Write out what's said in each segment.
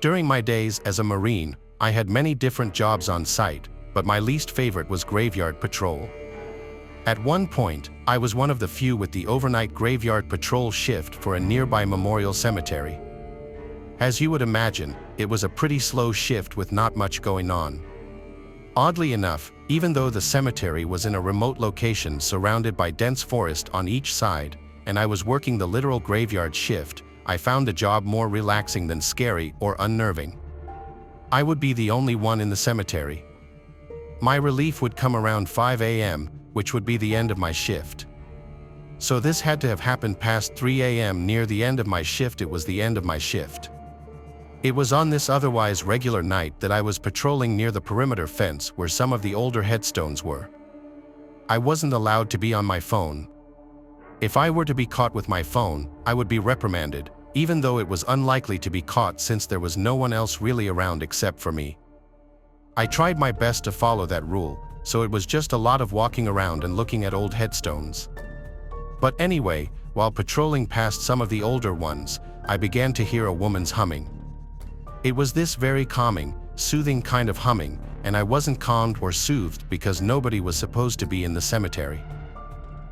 During my days as a Marine, I had many different jobs on site, but my least favorite was graveyard patrol. At one point, I was one of the few with the overnight graveyard patrol shift for a nearby memorial cemetery. As you would imagine, it was a pretty slow shift with not much going on. Oddly enough, even though the cemetery was in a remote location surrounded by dense forest on each side, and I was working the literal graveyard shift, I found the job more relaxing than scary or unnerving. I would be the only one in the cemetery. My relief would come around 5 a.m., which would be the end of my shift. So this had to have happened past 3 a.m. Near the end of my shift. It was the end of my shift. It was on this otherwise regular night that I was patrolling near the perimeter fence where some of the older headstones were. I wasn't allowed to be on my phone. If I were to be caught with my phone, I would be reprimanded, even though it was unlikely to be caught since there was no one else really around except for me. I tried my best to follow that rule, so it was just a lot of walking around and looking at old headstones. But anyway, while patrolling past some of the older ones, I began to hear a woman's humming. It was this very calming, soothing kind of humming, and I wasn't calmed or soothed because nobody was supposed to be in the cemetery.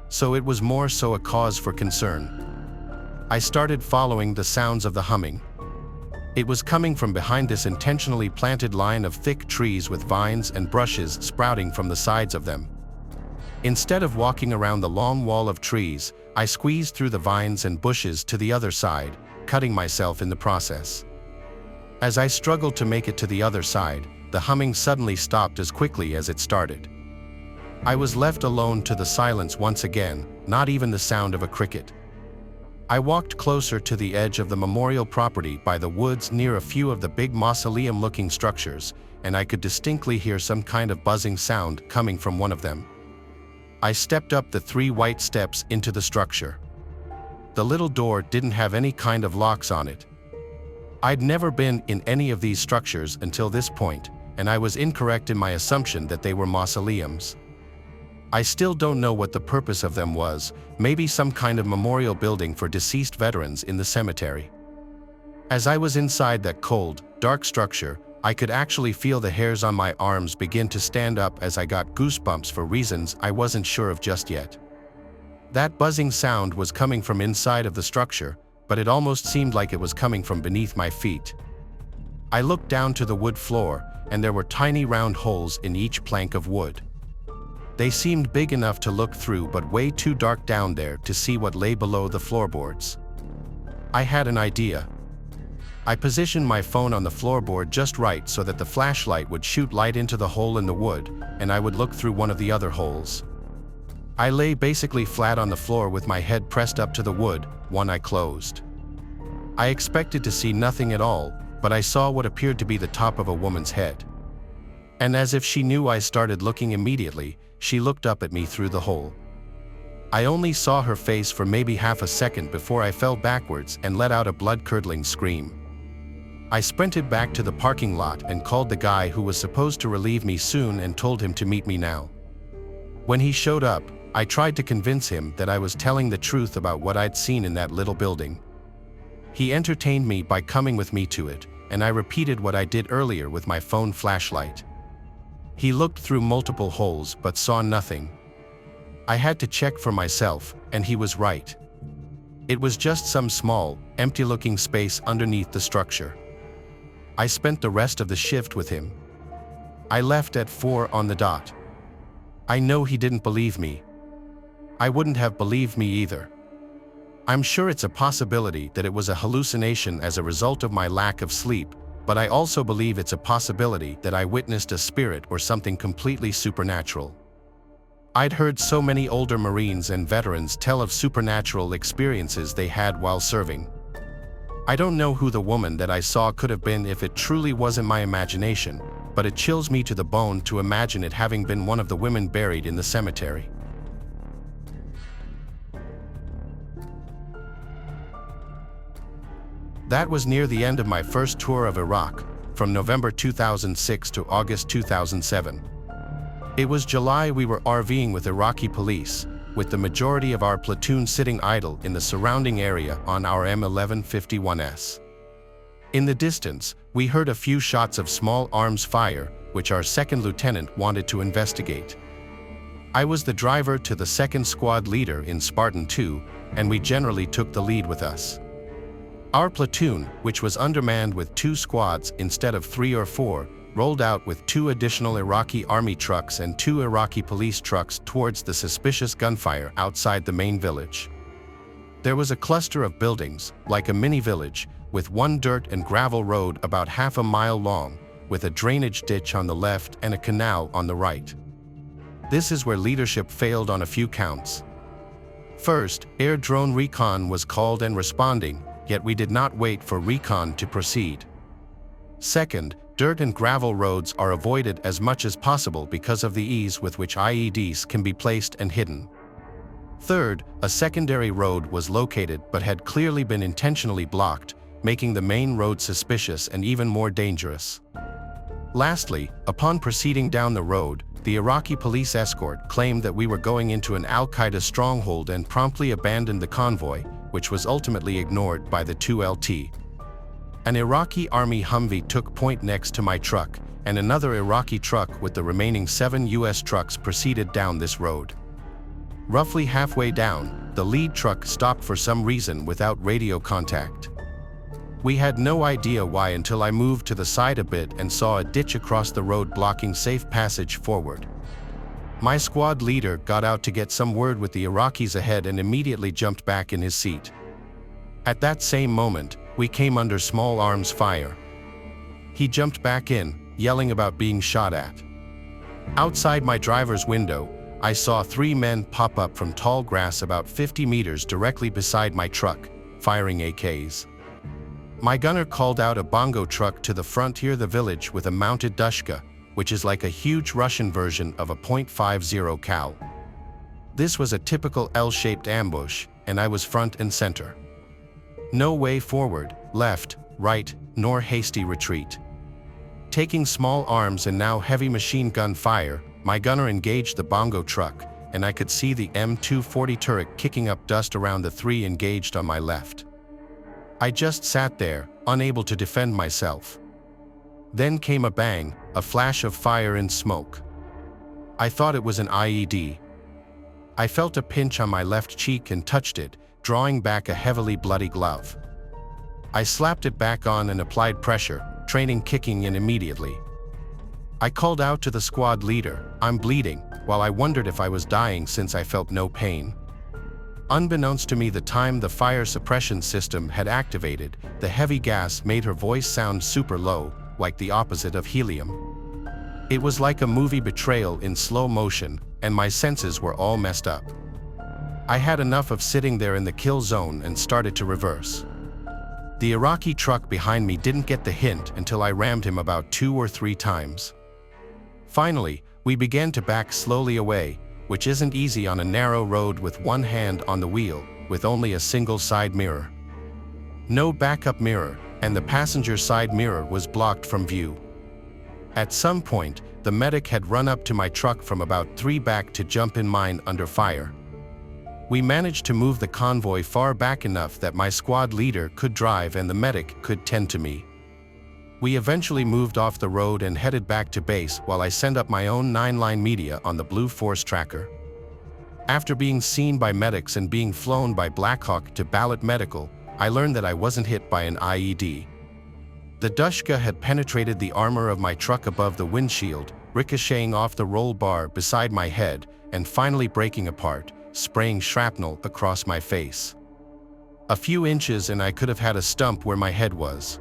So it was more so a cause for concern. I started following the sounds of the humming. It was coming from behind this intentionally planted line of thick trees with vines and brushes sprouting from the sides of them. Instead of walking around the long wall of trees, I squeezed through the vines and bushes to the other side, cutting myself in the process. As I struggled to make it to the other side, the humming suddenly stopped as quickly as it started. I was left alone to the silence once again, not even the sound of a cricket. I walked closer to the edge of the memorial property by the woods near a few of the big mausoleum-looking structures, and I could distinctly hear some kind of buzzing sound coming from one of them. I stepped up the 3 white steps into the structure. The little door didn't have any kind of locks on it. I'd never been in any of these structures until this point, and I was incorrect in my assumption that they were mausoleums. I still don't know what the purpose of them was, maybe some kind of memorial building for deceased veterans in the cemetery. As I was inside that cold, dark structure, I could actually feel the hairs on my arms begin to stand up as I got goosebumps for reasons I wasn't sure of just yet. That buzzing sound was coming from inside of the structure, but it almost seemed like it was coming from beneath my feet. I looked down to the wood floor, and there were tiny round holes in each plank of wood. They seemed big enough to look through but way too dark down there to see what lay below the floorboards. I had an idea. I positioned my phone on the floorboard just right so that the flashlight would shoot light into the hole in the wood, and I would look through one of the other holes. I lay basically flat on the floor with my head pressed up to the wood, one eye closed. I expected to see nothing at all, but I saw what appeared to be the top of a woman's head. And as if she knew I started looking immediately, she looked up at me through the hole. I only saw her face for maybe half a second before I fell backwards and let out a blood-curdling scream. I sprinted back to the parking lot and called the guy who was supposed to relieve me soon and told him to meet me now. When he showed up, I tried to convince him that I was telling the truth about what I'd seen in that little building. He entertained me by coming with me to it, and I repeated what I did earlier with my phone flashlight. He looked through multiple holes but saw nothing. I had to check for myself, and he was right. It was just some small, empty-looking space underneath the structure. I spent the rest of the shift with him. I left at 4 on the dot. I know he didn't believe me. I wouldn't have believed me either. I'm sure it's a possibility that it was a hallucination as a result of my lack of sleep, but I also believe it's a possibility that I witnessed a spirit or something completely supernatural. I'd heard so many older Marines and veterans tell of supernatural experiences they had while serving. I don't know who the woman that I saw could have been if it truly wasn't my imagination, but it chills me to the bone to imagine it having been one of the women buried in the cemetery. That was near the end of my first tour of Iraq, from November 2006 to August 2007. It was July. We were RVing with Iraqi police, with the majority of our platoon sitting idle in the surrounding area on our M1151S. In the distance, we heard a few shots of small arms fire, which our second lieutenant wanted to investigate. I was the driver to the second squad leader in Spartan 2, and we generally took the lead with us. Our platoon, which was undermanned with 2 squads instead of 3 or 4, rolled out with 2 additional Iraqi army trucks and 2 Iraqi police trucks towards the suspicious gunfire outside the main village. There was a cluster of buildings, like a mini village, with one dirt and gravel road about half a mile long, with a drainage ditch on the left and a canal on the right. This is where leadership failed on a few counts. First, air drone recon was called and responding, yet we did not wait for recon to proceed. Second, dirt and gravel roads are avoided as much as possible because of the ease with which IEDs can be placed and hidden. Third, a secondary road was located but had clearly been intentionally blocked, making the main road suspicious and even more dangerous. Lastly, upon proceeding down the road, the Iraqi police escort claimed that we were going into an al-Qaeda stronghold and promptly abandoned the convoy, which was ultimately ignored by the 2LT. An Iraqi army Humvee took point next to my truck, and another Iraqi truck with the remaining 7 US trucks proceeded down this road. Roughly halfway down, the lead truck stopped for some reason without radio contact. We had no idea why until I moved to the side a bit and saw a ditch across the road blocking safe passage forward. My squad leader got out to get some word with the Iraqis ahead and immediately jumped back in his seat. At that same moment, we came under small arms fire. He jumped back in, yelling about being shot at. Outside my driver's window, I saw 3 men pop up from tall grass about 50 meters directly beside my truck, firing AKs. My gunner called out a bongo truck to the frontier of the village with a mounted dushka, which is like a huge Russian version of a .50 cal. This was a typical L-shaped ambush, and I was front and center. No way forward, left, right, nor hasty retreat. Taking small arms and now heavy machine gun fire, my gunner engaged the bongo truck, and I could see the M240 turret kicking up dust around the 3 engaged on my left. I just sat there, unable to defend myself. Then came a bang, a flash of fire and smoke. I thought it was an IED. I felt a pinch on my left cheek and touched it, drawing back a heavily bloody glove. I slapped it back on and applied pressure, training kicking in immediately. I called out to the squad leader, "I'm bleeding," while I wondered if I was dying since I felt no pain. Unbeknownst to me, the time the fire suppression system had activated, the heavy gas made her voice sound super low, like the opposite of helium. It was like a movie betrayal in slow motion, and my senses were all messed up. I had enough of sitting there in the kill zone and started to reverse. The Iraqi truck behind me didn't get the hint until I rammed him about 2 or 3 times. Finally, we began to back slowly away, which isn't easy on a narrow road with one hand on the wheel, with only a single side mirror. No backup mirror, and the passenger side mirror was blocked from view. At some point, the medic had run up to my truck from about 3 back to jump in mine under fire. We managed to move the convoy far back enough that my squad leader could drive and the medic could tend to me. We eventually moved off the road and headed back to base while I sent up my own 9-line media on the Blue Force tracker. After being seen by medics and being flown by Blackhawk to Ballot Medical, I learned that I wasn't hit by an IED. The dushka had penetrated the armor of my truck above the windshield, ricocheting off the roll bar beside my head and finally breaking apart, spraying shrapnel across my face. A few inches and I could have had a stump where my head was.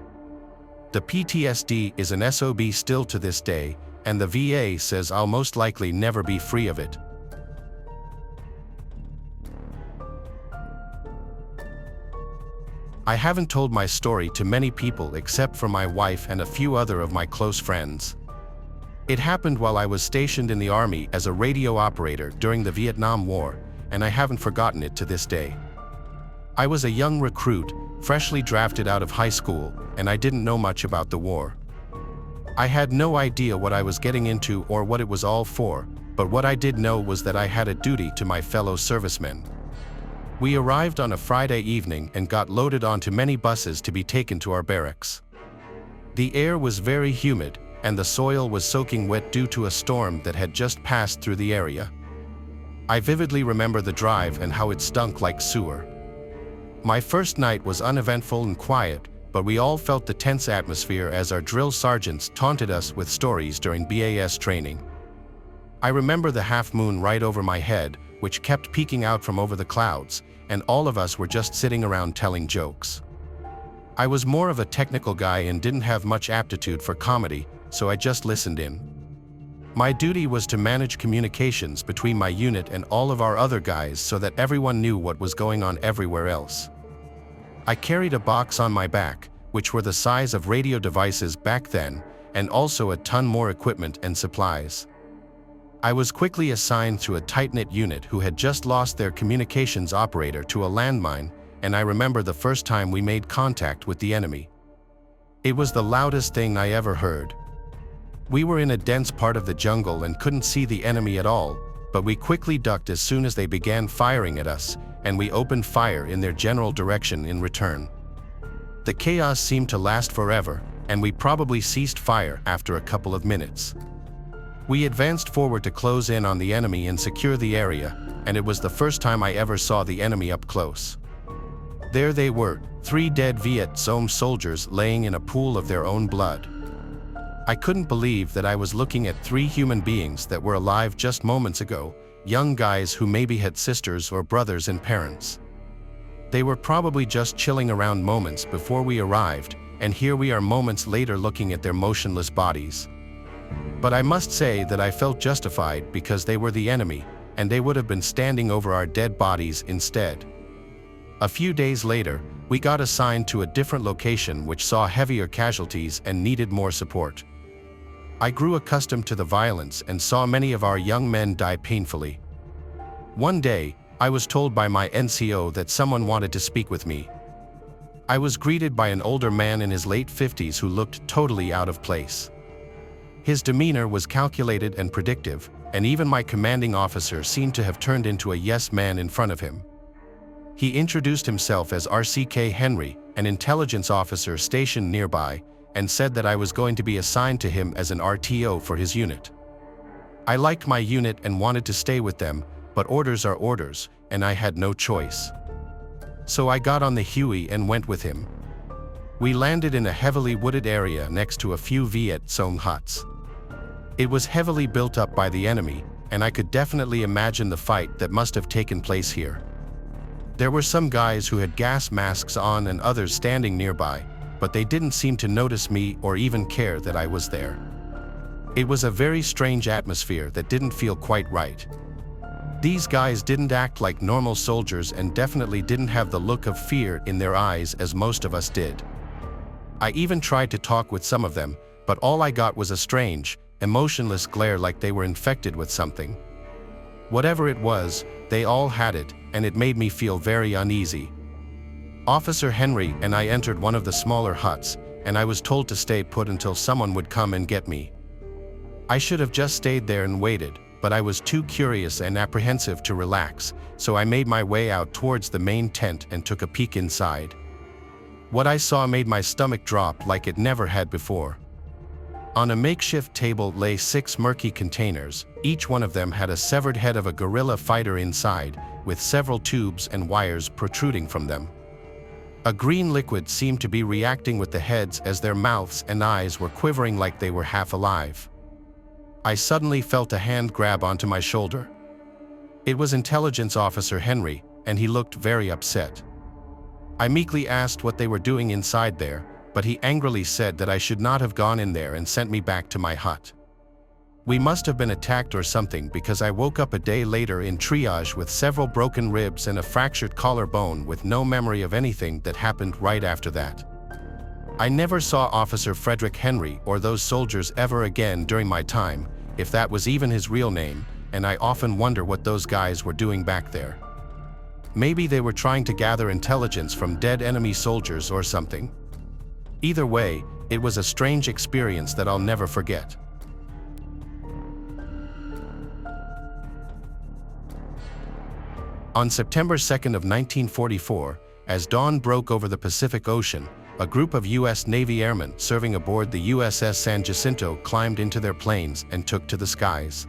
The PTSD is an SOB still to this day, and the VA says I'll most likely never be free of it. I haven't told my story to many people except for my wife and a few other of my close friends. It happened while I was stationed in the Army as a radio operator during the Vietnam War, and I haven't forgotten it to this day. I was a young recruit, freshly drafted out of high school, and I didn't know much about the war. I had no idea what I was getting into or what it was all for, but what I did know was that I had a duty to my fellow servicemen. We arrived on a Friday evening and got loaded onto many buses to be taken to our barracks. The air was very humid, and the soil was soaking wet due to a storm that had just passed through the area. I vividly remember the drive and how it stunk like sewer. My first night was uneventful and quiet, but we all felt the tense atmosphere as our drill sergeants taunted us with stories during BAS training. I remember the half moon right over my head, which kept peeking out from over the clouds, and all of us were just sitting around telling jokes. I was more of a technical guy and didn't have much aptitude for comedy, so I just listened in. My duty was to manage communications between my unit and all of our other guys so that everyone knew what was going on everywhere else. I carried a box on my back, which were the size of radio devices back then, and also a ton more equipment and supplies. I was quickly assigned to a tight-knit unit who had just lost their communications operator to a landmine, and I remember the first time we made contact with the enemy. It was the loudest thing I ever heard. We were in a dense part of the jungle and couldn't see the enemy at all, but we quickly ducked as soon as they began firing at us, and we opened fire in their general direction in return. The chaos seemed to last forever, and we probably ceased fire after a couple of minutes. We advanced forward to close in on the enemy and secure the area, and it was the first time I ever saw the enemy up close. There they were, 3 dead Viet Cong soldiers laying in a pool of their own blood. I couldn't believe that I was looking at 3 human beings that were alive just moments ago, young guys who maybe had sisters or brothers and parents. They were probably just chilling around moments before we arrived, and here we are moments later looking at their motionless bodies. But I must say that I felt justified because they were the enemy, and they would have been standing over our dead bodies instead. A few days later, we got assigned to a different location which saw heavier casualties and needed more support. I grew accustomed to the violence and saw many of our young men die painfully. One day, I was told by my NCO that someone wanted to speak with me. I was greeted by an older man in his late 50s who looked totally out of place. His demeanor was calculated and predictive, and even my commanding officer seemed to have turned into a yes man in front of him. He introduced himself as RCK Henry, an intelligence officer stationed nearby, and said that I was going to be assigned to him as an RTO for his unit. I liked my unit and wanted to stay with them, but orders are orders, and I had no choice. So I got on the Huey and went with him. We landed in a heavily wooded area next to a few Viet Cong huts. It was heavily built up by the enemy, and I could definitely imagine the fight that must have taken place here. There were some guys who had gas masks on and others standing nearby, but they didn't seem to notice me or even care that I was there. It was a very strange atmosphere that didn't feel quite right. These guys didn't act like normal soldiers and definitely didn't have the look of fear in their eyes as most of us did. I even tried to talk with some of them, but all I got was a strange, emotionless glare like they were infected with something. Whatever it was, they all had it, and it made me feel very uneasy. Officer Henry and I entered one of the smaller huts, and I was told to stay put until someone would come and get me. I should have just stayed there and waited, but I was too curious and apprehensive to relax, so I made my way out towards the main tent and took a peek inside. What I saw made my stomach drop like it never had before. On a makeshift table lay 6 murky containers. Each one of them had a severed head of a guerrilla fighter inside, with several tubes and wires protruding from them. A green liquid seemed to be reacting with the heads as their mouths and eyes were quivering like they were half alive. I suddenly felt a hand grab onto my shoulder. It was Intelligence Officer Henry, and he looked very upset. I meekly asked what they were doing inside there, but he angrily said that I should not have gone in there and sent me back to my hut. We must have been attacked or something because I woke up a day later in triage with several broken ribs and a fractured collarbone with no memory of anything that happened right after that. I never saw Officer Frederick Henry or those soldiers ever again during my time, if that was even his real name, and I often wonder what those guys were doing back there. Maybe they were trying to gather intelligence from dead enemy soldiers or something. Either way, it was a strange experience that I'll never forget. On September 2nd of 1944, as dawn broke over the Pacific Ocean, a group of U.S. Navy airmen serving aboard the USS San Jacinto climbed into their planes and took to the skies.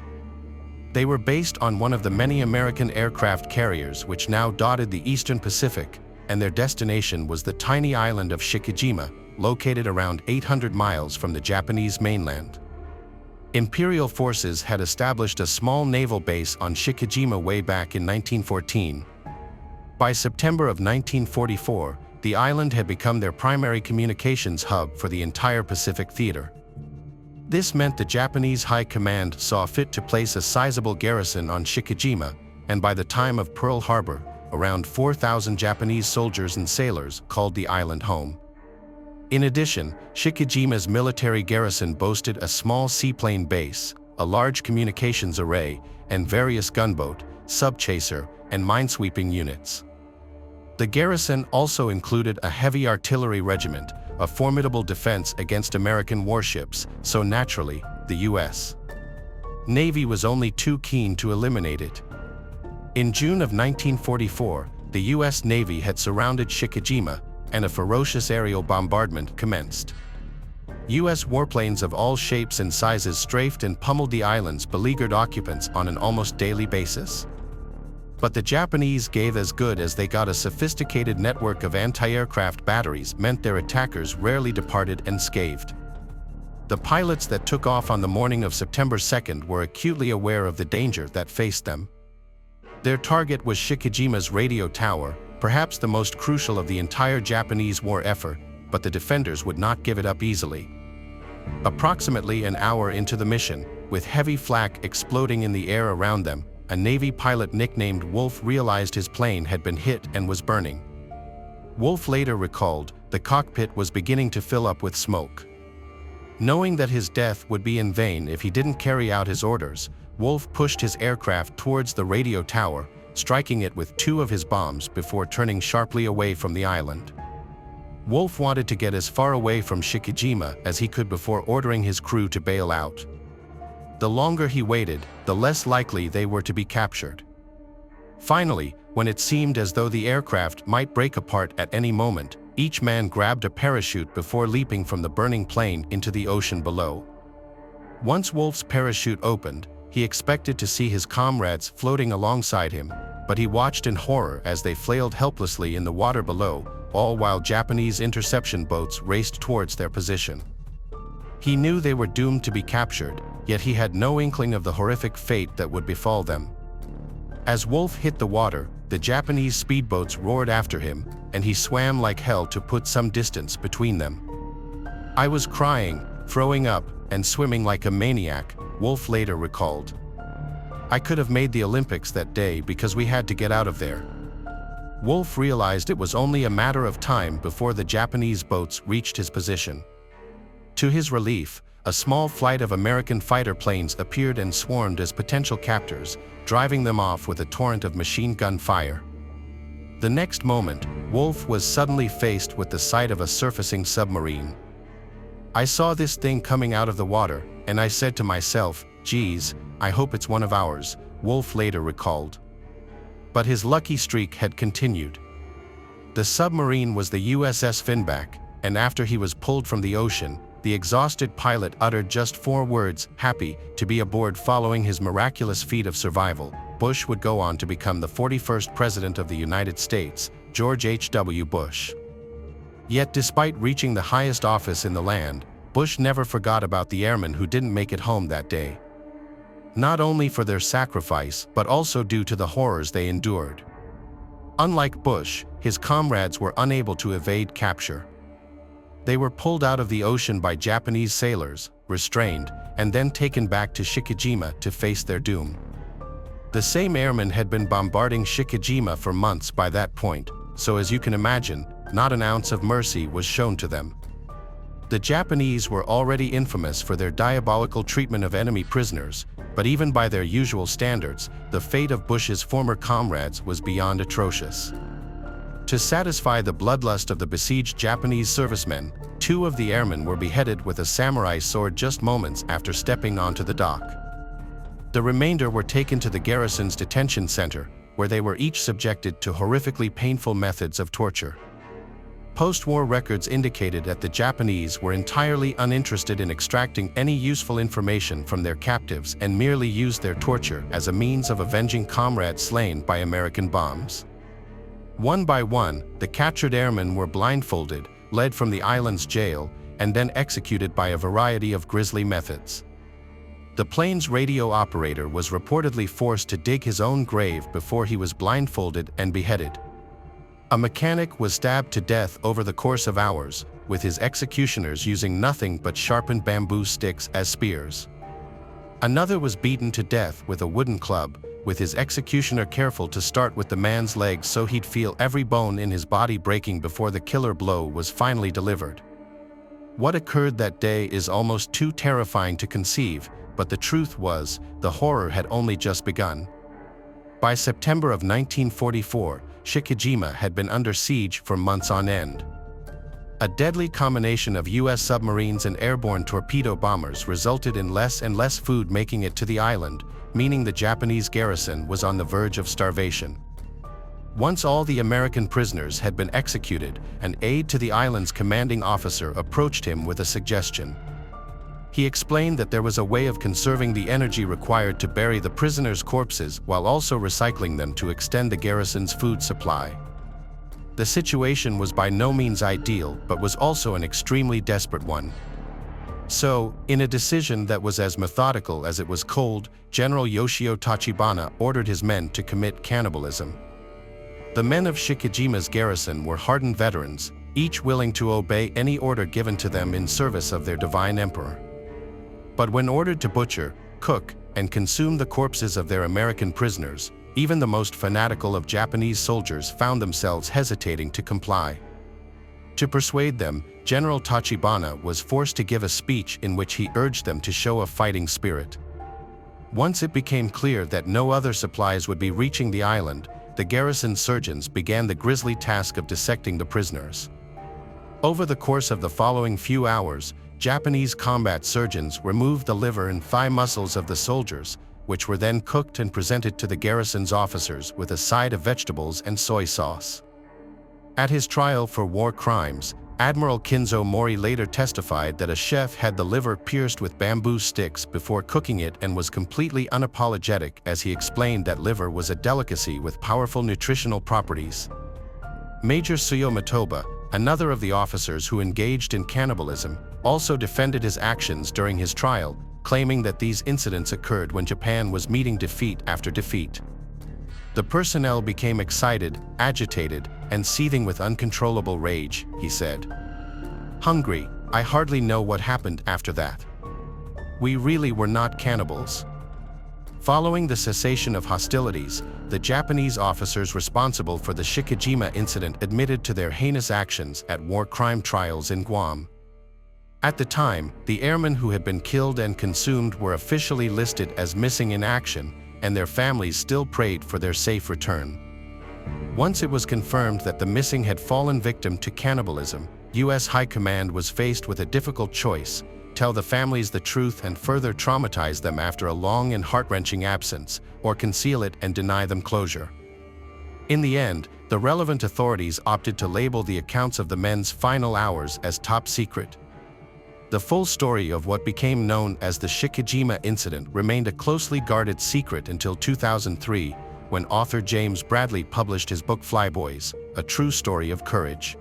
They were based on one of the many American aircraft carriers which now dotted the eastern Pacific, and their destination was the tiny island of Chichijima, located around 800 miles from the Japanese mainland. Imperial forces had established a small naval base on Chichijima way back in 1914. By September of 1944, the island had become their primary communications hub for the entire Pacific theater. This meant the Japanese High Command saw fit to place a sizable garrison on Chichijima, and by the time of Pearl Harbor, around 4,000 Japanese soldiers and sailors called the island home. In addition, Chichijima's military garrison boasted a small seaplane base, a large communications array, and various gunboat, subchaser, and minesweeping units. The garrison also included a heavy artillery regiment, a formidable defense against American warships, so naturally, the U.S. Navy was only too keen to eliminate it. In June of 1944, the U.S. Navy had surrounded Chichijima, and a ferocious aerial bombardment commenced. U.S. warplanes of all shapes and sizes strafed and pummeled the island's beleaguered occupants on an almost daily basis. But the Japanese gave as good as they got. A sophisticated network of anti-aircraft batteries meant their attackers rarely departed unscathed. The pilots that took off on the morning of September 2nd were acutely aware of the danger that faced them. Their target was Chichijima's radio tower, perhaps the most crucial of the entire Japanese war effort, but the defenders would not give it up easily. Approximately an hour into the mission, with heavy flak exploding in the air around them, a Navy pilot nicknamed Wolf realized his plane had been hit and was burning. Wolf later recalled, the cockpit was beginning to fill up with smoke. Knowing that his death would be in vain if he didn't carry out his orders, Wolf pushed his aircraft towards the radio tower, striking it with 2 of his bombs before turning sharply away from the island. Wolf wanted to get as far away from Chichijima as he could before ordering his crew to bail out. The longer he waited, the less likely they were to be captured. Finally, when it seemed as though the aircraft might break apart at any moment, each man grabbed a parachute before leaping from the burning plane into the ocean below. Once Wolf's parachute opened, he expected to see his comrades floating alongside him, but he watched in horror as they flailed helplessly in the water below, all while Japanese interception boats raced towards their position. He knew they were doomed to be captured, yet he had no inkling of the horrific fate that would befall them. As Wolf hit the water, the Japanese speedboats roared after him, and he swam like hell to put some distance between them. "I was crying, throwing up, and swimming like a maniac," Wolf later recalled. "I could have made the Olympics that day because we had to get out of there." Wolf realized it was only a matter of time before the Japanese boats reached his position. To his relief, a small flight of American fighter planes appeared and swarmed as potential captors, driving them off with a torrent of machine gun fire. The next moment, Wolf was suddenly faced with the sight of a surfacing submarine. "I saw this thing coming out of the water, and I said to myself, geez, I hope it's one of ours," Wolf later recalled. But his lucky streak had continued. The submarine was the USS Finback, and after he was pulled from the ocean, the exhausted pilot uttered just 4 words, happy to be aboard. Following his miraculous feat of survival, Bush would go on to become the 41st President of the United States, George H.W. Bush. Yet despite reaching the highest office in the land, Bush never forgot about the airmen who didn't make it home that day. Not only for their sacrifice, but also due to the horrors they endured. Unlike Bush, his comrades were unable to evade capture. They were pulled out of the ocean by Japanese sailors, restrained, and then taken back to Chichijima to face their doom. The same airmen had been bombarding Chichijima for months by that point, so as you can imagine, not an ounce of mercy was shown to them. The Japanese were already infamous for their diabolical treatment of enemy prisoners, but even by their usual standards, the fate of Bush's former comrades was beyond atrocious. To satisfy the bloodlust of the besieged Japanese servicemen, 2 of the airmen were beheaded with a samurai sword just moments after stepping onto the dock. The remainder were taken to the garrison's detention center, where they were each subjected to horrifically painful methods of torture. Post-war records indicated that the Japanese were entirely uninterested in extracting any useful information from their captives and merely used their torture as a means of avenging comrades slain by American bombs. One by one, the captured airmen were blindfolded, led from the island's jail, and then executed by a variety of grisly methods. The plane's radio operator was reportedly forced to dig his own grave before he was blindfolded and beheaded. A mechanic was stabbed to death over the course of hours, with his executioners using nothing but sharpened bamboo sticks as spears. Another was beaten to death with a wooden club, with his executioner careful to start with the man's legs so he'd feel every bone in his body breaking before the killer blow was finally delivered. What occurred that day is almost too terrifying to conceive, but the truth was, the horror had only just begun. By September of 1944, Chichijima had been under siege for months on end. A deadly combination of U.S. submarines and airborne torpedo bombers resulted in less and less food making it to the island, meaning the Japanese garrison was on the verge of starvation. Once all the American prisoners had been executed, an aide to the island's commanding officer approached him with a suggestion. He explained that there was a way of conserving the energy required to bury the prisoners' corpses while also recycling them to extend the garrison's food supply. The situation was by no means ideal, but was also an extremely desperate one. So, in a decision that was as methodical as it was cold, General Yoshio Tachibana ordered his men to commit cannibalism. The men of Chichijima's garrison were hardened veterans, each willing to obey any order given to them in service of their divine emperor. But when ordered to butcher, cook, and consume the corpses of their American prisoners, even the most fanatical of Japanese soldiers found themselves hesitating to comply. To persuade them, General Tachibana was forced to give a speech in which he urged them to show a fighting spirit. Once it became clear that no other supplies would be reaching the island, the garrison surgeons began the grisly task of dissecting the prisoners. Over the course of the following few hours, Japanese combat surgeons removed the liver and thigh muscles of the soldiers, which were then cooked and presented to the garrison's officers with a side of vegetables and soy sauce. At his trial for war crimes, Admiral Kinzo Mori later testified that a chef had the liver pierced with bamboo sticks before cooking it and was completely unapologetic as he explained that liver was a delicacy with powerful nutritional properties. Major Suyo Matoba, another of the officers who engaged in cannibalism, also defended his actions during his trial, claiming that these incidents occurred when Japan was meeting defeat after defeat. The personnel became excited, agitated, and seething with uncontrollable rage, he said. Hungry, I hardly know what happened after that. We really were not cannibals. Following the cessation of hostilities, the Japanese officers responsible for the Chichijima incident admitted to their heinous actions at war crime trials in Guam. At the time, the airmen who had been killed and consumed were officially listed as missing in action, and their families still prayed for their safe return. Once it was confirmed that the missing had fallen victim to cannibalism, U.S. High Command was faced with a difficult choice: tell the families the truth and further traumatize them after a long and heart-wrenching absence, or conceal it and deny them closure. In the end, the relevant authorities opted to label the accounts of the men's final hours as top secret. The full story of what became known as the Chichijima incident remained a closely guarded secret until 2003, when author James Bradley published his book Flyboys, A True Story of Courage.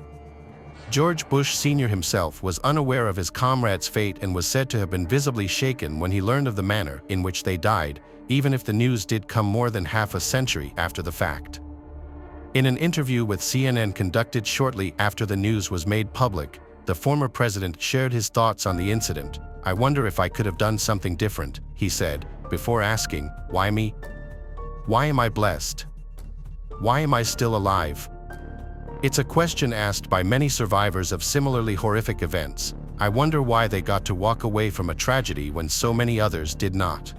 George Bush Sr. himself was unaware of his comrades' fate and was said to have been visibly shaken when he learned of the manner in which they died, even if the news did come more than half a century after the fact. In an interview with CNN conducted shortly after the news was made public, the former president shared his thoughts on the incident. I wonder if I could have done something different, he said, before asking, why me? Why am I blessed? Why am I still alive? It's a question asked by many survivors of similarly horrific events. I wonder why they got to walk away from a tragedy when so many others did not.